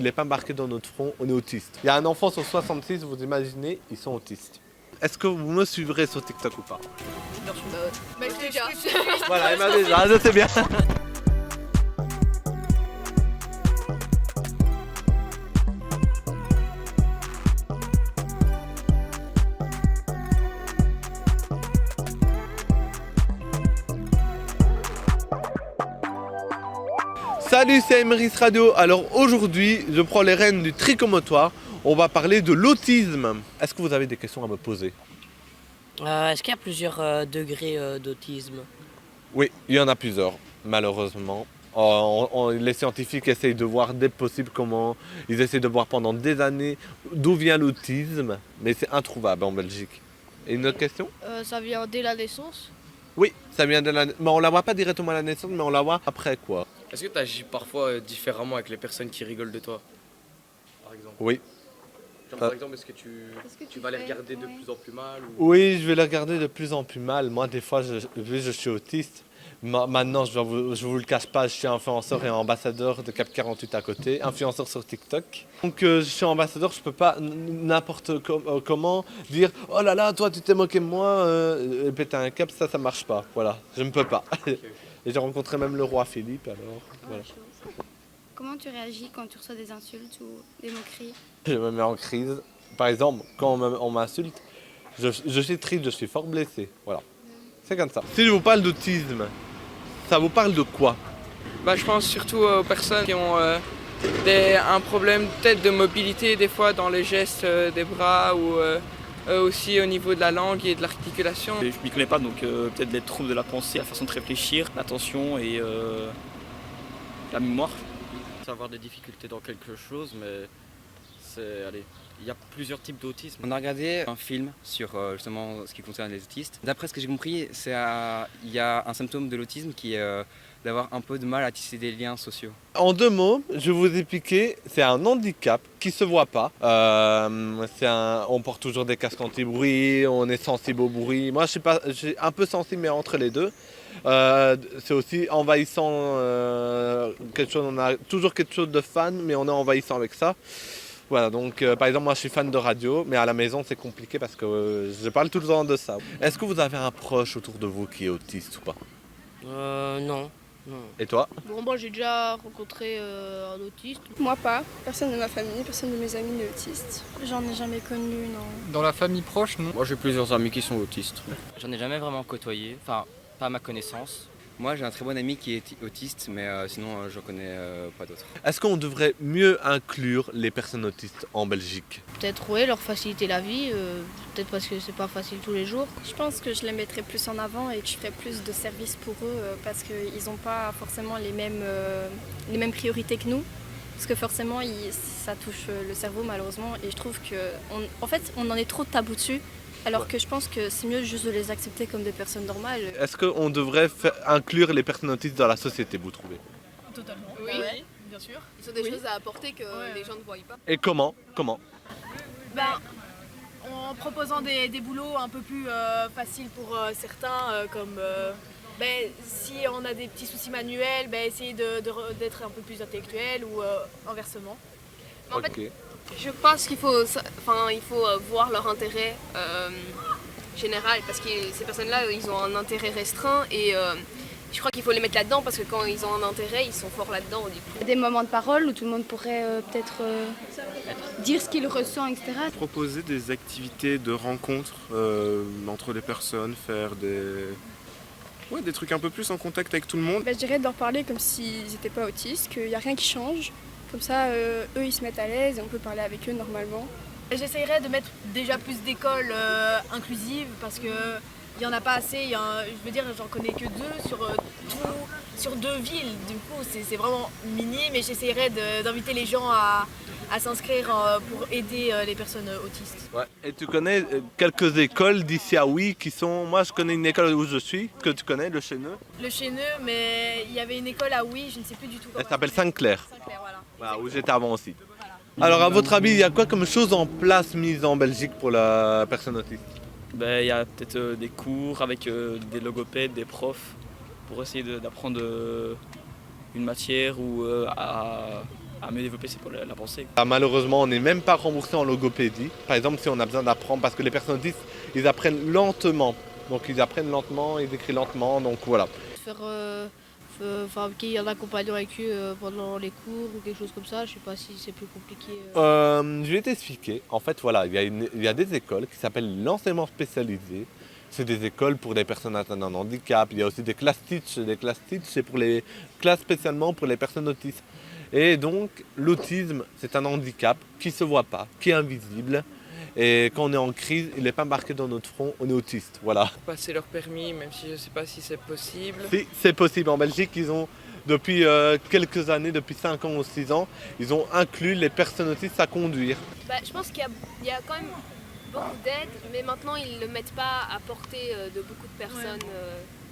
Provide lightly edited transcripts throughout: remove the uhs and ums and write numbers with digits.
il n'est pas marqué dans notre front, on est autiste. Il y a un enfant sur 66, vous imaginez, ils sont autistes. Est-ce que vous me suivrez sur TikTok ou pas? Bah, je t'ai déjà. Voilà, elle m'a déjà, je sais bien. Salut, c'est Emeris Radio. Alors aujourd'hui, je prends les rênes du tricomotoire. On va parler de l'autisme. Est-ce que vous avez des questions à me poser? Est-ce qu'il y a plusieurs degrés d'autisme? Oui, il y en a plusieurs, malheureusement. Les scientifiques essayent de voir dès que possible comment... Ils essayent de voir pendant des années d'où vient l'autisme, mais c'est introuvable en Belgique. Et une autre question? Ça vient dès la naissance. Oui, ça vient de la... Mais on la voit pas directement à la naissance, mais on la voit après, quoi. Est-ce que tu agis parfois différemment avec les personnes qui rigolent de toi? Par exemple. Oui. Genre, par exemple, est-ce que tu vas les regarder de plus en plus mal ou... Oui, je vais les regarder de plus en plus mal. Moi, des fois, vu que je suis autiste, maintenant, je vous le cache pas, je suis influenceur et ambassadeur de Cap 48 à côté, influenceur sur TikTok. Donc, je suis ambassadeur, je peux pas n'importe comment dire « Oh là là, toi, tu t'es moqué de moi et péter un cap, ça marche pas. » Voilà, je ne peux pas. Okay. Et j'ai rencontré même le roi Philippe, alors voilà. Comment tu réagis quand tu reçois des insultes ou des moqueries? Je me mets en crise. Par exemple, quand on m'insulte, je suis triste, je suis fort blessé. Voilà. C'est comme ça. Si je vous parle d'autisme, ça vous parle de quoi? Je pense surtout aux personnes qui ont un problème peut-être de mobilité des fois dans les gestes des bras ou aussi au niveau de la langue et de l'articulation. Je m'y connais pas, donc peut-être les troubles de la pensée, la façon de réfléchir, l'attention et la mémoire. Avoir des difficultés dans quelque chose, mais il y a plusieurs types d'autisme. On a regardé un film sur justement ce qui concerne les autistes. D'après ce que j'ai compris, il y a un symptôme de l'autisme qui est d'avoir un peu de mal à tisser des liens sociaux. En deux mots, je vais vous expliquer, c'est un handicap qui ne se voit pas. On porte toujours des casques anti-bruit, on est sensible au bruit. Moi, je suis un peu sensible, mais entre les deux. C'est aussi envahissant, on a toujours quelque chose de fan, mais on est envahissant avec ça. Voilà, donc par exemple, moi je suis fan de radio, mais à la maison c'est compliqué parce que je parle tout le temps de ça. Est-ce que vous avez un proche autour de vous qui est autiste ou pas? Non. Et toi? Bon, moi j'ai déjà rencontré un autiste. Moi pas, personne de ma famille, personne de mes amis n'est autiste. J'en ai jamais connu, non. Dans la famille proche, non. Moi j'ai plusieurs amis qui sont autistes. J'en ai jamais vraiment côtoyé, enfin pas à ma connaissance. Moi j'ai un très bon ami qui est autiste, mais sinon je connais pas d'autres. Est-ce qu'on devrait mieux inclure les personnes autistes en Belgique? Peut-être leur faciliter la vie, peut-être parce que c'est pas facile tous les jours. Je pense que je les mettrais plus en avant et que je ferais plus de services pour eux parce qu'ils n'ont pas forcément les mêmes priorités que nous. Parce que forcément ça touche le cerveau malheureusement et je trouve qu'on en est trop tabou dessus. Alors que je pense que c'est mieux juste de les accepter comme des personnes normales. Est-ce qu'on devrait inclure les personnes autistes dans la société, vous trouvez? Totalement. Oui, bien sûr. Ils ont des choses à apporter que les gens ne voient pas. Et comment? En proposant des boulots un peu plus faciles pour certains, comme si on a des petits soucis manuels, essayer d'être un peu plus intellectuel ou inversement. En fait, je pense qu'il faut voir leur intérêt général parce que ces personnes-là, ils ont un intérêt restreint et je crois qu'il faut les mettre là-dedans parce que quand ils ont un intérêt, ils sont forts là-dedans. Du coup. Des moments de parole où tout le monde pourrait peut-être dire ce qu'il ressent, etc. Proposer des activités de rencontre entre les personnes, faire des trucs un peu plus en contact avec tout le monde. Je dirais de leur parler comme s'ils n'étaient pas autistes, qu'il n'y a rien qui change. Comme ça, eux, ils se mettent à l'aise et on peut parler avec eux normalement. J'essayerais de mettre déjà plus d'écoles inclusives parce qu'il n'y en a pas assez. Je veux dire, j'en connais que 2 sur 2 villes. Du coup, c'est vraiment minime et j'essayerais d'inviter les gens à s'inscrire pour aider les personnes autistes. Ouais. Et tu connais quelques écoles d'ici à Oui qui sont... Moi, je connais une école où je suis, que tu connais, le Chêneux. Le Chêneux, mais il y avait une école à Oui, je ne sais plus du tout comment. Elle s'appelle Sainte-Claire. Sainte-Claire, voilà. Voilà, où j'étais avant aussi. Alors, à votre avis, il y a quoi comme chose en place mise en Belgique pour la personne autiste? Il y a peut-être des cours avec des logopèdes, des profs, pour essayer d'apprendre une matière ou à à mieux développer la pensée. Ah, malheureusement, on n'est même pas remboursé en logopédie. Par exemple, si on a besoin d'apprendre, parce que les personnes autistes, ils apprennent lentement. Donc ils apprennent lentement, ils écrivent lentement, donc voilà. Qu'il y ait un accompagnant avec eux pendant les cours ou quelque chose comme ça, je sais pas si c'est plus compliqué. Je vais t'expliquer. En fait, voilà, il y a des écoles qui s'appellent l'enseignement spécialisé. C'est des écoles pour des personnes atteintes d'un handicap. Il y a aussi des classes teach. Des classes teach, c'est pour les classes spécialement pour les personnes autistes. Et donc, l'autisme, c'est un handicap qui ne se voit pas, qui est invisible. Et quand on est en crise, il n'est pas marqué dans notre front, on est autiste, voilà. Passer leur permis, même si je ne sais pas si c'est possible. Si, c'est possible. En Belgique, ils ont, depuis quelques années, depuis 5 ans ou 6 ans, ils ont inclus les personnes autistes à conduire. Je pense qu'il y a quand même beaucoup d'aide, mais maintenant ils ne le mettent pas à portée de beaucoup de personnes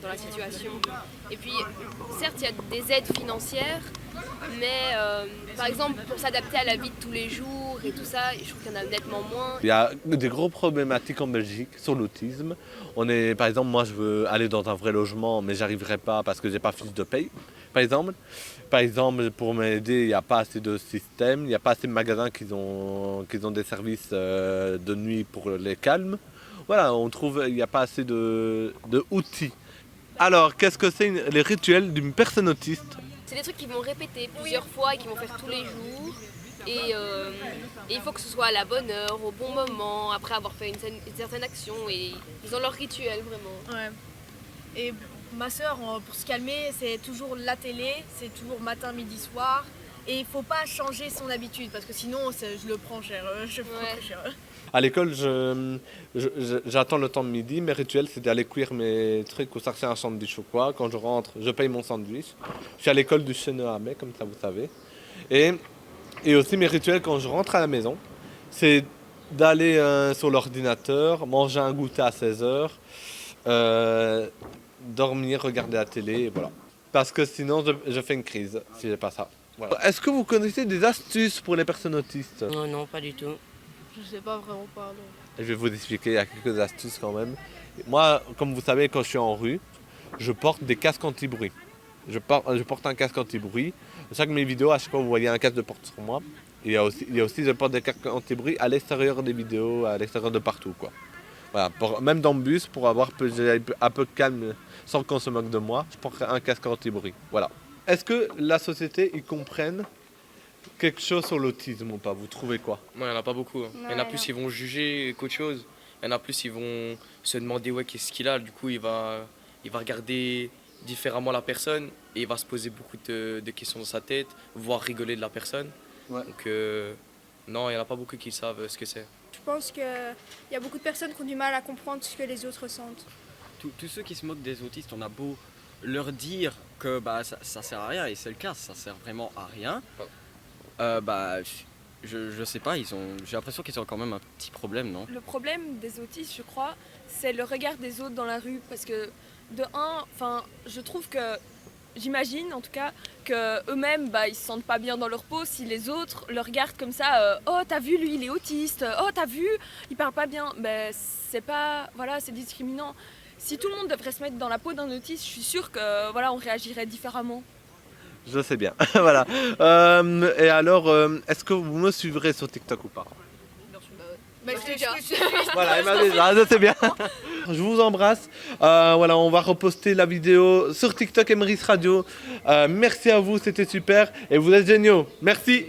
dans la situation. Et puis, certes, il y a des aides financières, mais par exemple, pour s'adapter à la vie de tous les jours et tout ça, je trouve qu'il y en a nettement moins. Il y a des grosses problématiques en Belgique sur l'autisme. Par exemple, moi je veux aller dans un vrai logement, mais j'arriverai pas parce que j'ai pas fiche de paye, par exemple. Par exemple, pour m'aider, il n'y a pas assez de systèmes, il n'y a pas assez de magasins qui ont des services de nuit pour les calmes. Voilà, on trouve qu'il n'y a pas assez de outils. Alors, qu'est-ce que c'est les rituels d'une personne autiste? C'est des trucs qu'ils vont répéter plusieurs fois et qu'ils vont faire tous les jours. Et il faut que ce soit à la bonne heure, au bon moment, après avoir fait une certaine action. Et ils ont leur rituel, vraiment. Ouais. Et ma soeur, pour se calmer, c'est toujours la télé, c'est toujours matin, midi, soir. Et il ne faut pas changer son habitude, parce que sinon, je le prends cher. Je prends très cher. À l'école, j'attends le temps de midi. Mes rituels, c'est d'aller cuire mes trucs ou chercher un sandwich ou quoi. Quand je rentre, je paye mon sandwich. Je suis à l'école du Chenet-Hamay, comme ça vous savez. Et aussi mes rituels quand je rentre à la maison, c'est d'aller sur l'ordinateur, manger un goûter à 16h, dormir, regarder la télé, et voilà. Parce que sinon, je fais une crise si j'ai pas ça. Voilà. Est-ce que vous connaissez des astuces pour les personnes autistes? Non, pas du tout. Je sais pas vraiment pas, non. Je vais vous expliquer, il y a quelques astuces quand même. Moi, comme vous savez, quand je suis en rue, je porte des casques anti-bruit. Je porte un casque anti-bruit. Chaque mes vidéos, à chaque fois, vous voyez un casque de porte sur moi. Et il y a aussi, je porte des casques anti-bruit à l'extérieur des vidéos, à l'extérieur de partout, quoi. Voilà, même dans le bus, pour avoir un peu de calme, sans qu'on se moque de moi, je porterai un casque anti-bruit. Voilà. Est-ce que la société, ils comprennent quelque chose sur l'autisme ou pas? Vous trouvez quoi? Moi, il n'y en a pas beaucoup. Il y en a plus, ils vont juger qu'autre chose. Il y en a plus, ils vont se demander qu'est-ce qu'il a. Du coup, il va regarder différemment la personne et il va se poser beaucoup de questions dans sa tête, voire rigoler de la personne. Ouais. Donc, non, il n'y en a pas beaucoup qui savent ce que c'est. Je pense qu'il y a beaucoup de personnes qui ont du mal à comprendre ce que les autres ressentent. Tous ceux qui se moquent des autistes, on a beau leur dire que ça sert à rien, et c'est le cas, ça sert vraiment à rien. Je sais pas, j'ai l'impression qu'ils ont quand même un petit problème, non? Le problème des autistes, je crois, c'est le regard des autres dans la rue. Parce que, je trouve que, j'imagine en tout cas, qu'eux-mêmes, ils se sentent pas bien dans leur peau si les autres le regardent comme ça. Oh, t'as vu, lui, il est autiste. Oh, t'as vu, il parle pas bien. C'est pas, c'est discriminant. Si tout le monde devrait se mettre dans la peau d'un autiste, je suis sûre que, on réagirait différemment. Je sais bien, voilà. Et alors, est-ce que vous me suivrez sur TikTok ou pas? Voilà, elle m'a déjà, je sais bien. Je vous embrasse. Voilà, on va reposter la vidéo sur TikTok Emeris Radio. Merci à vous, c'était super. Et vous êtes géniaux. Merci.